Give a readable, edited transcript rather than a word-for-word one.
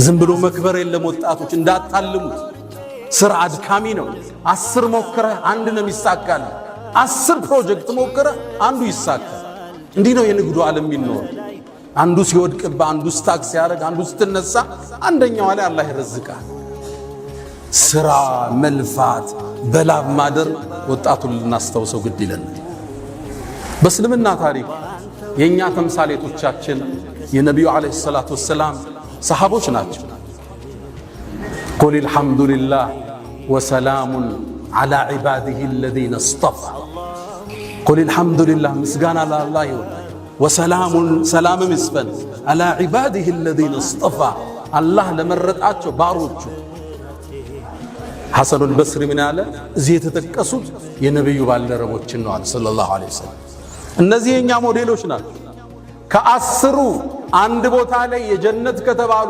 ዝም ብሎ መክበር የለም ወጣቶች እንዳታልሙት ስራ አድካሚ ነው 10 ሞክረህ አንድ ነው የሚሳካል 10 ፕሮጀክት ሞክረህ አንዱ ይሳካል እንዲህ ነው የንግዱ ዓለም የሚኖር አንዱ ሲወድቅባ አንዱ ስታክ ሲያደርግ አንዱ ስትነሳ አንደኛው ላይ አላህ ይረዝቃል ስራ መልፋት በላብ ማደር ወጣቱን ልናስተውሰው ግድ ይለናል በእስልምና ታሪክ የኛ ተምሳሌቶቻችን የነብዩ አለይሂ ሰላቱ ወሰለም ሰሃቦች ናቸው ቁል الحمدلله وسلام على عباده الذين اصطفى ቁል الحمدلله ምስጋና ለአላህ ይሁን وسلام سلام مسفن على عباده الذين اصطفى الله ለመረጣቸው ባሮቹ ሐሰኑ البصري ምን አለ እዚህ የተጠቀሱት የነብዩ ባልደረቦችን ነው ሰለላሁ ዐለይሂ ወሰለም እነዚህ የኛ ሞዴሎች ናቸው ከ10 አንድ ቦታ ላይ የጀነት ከተባሉ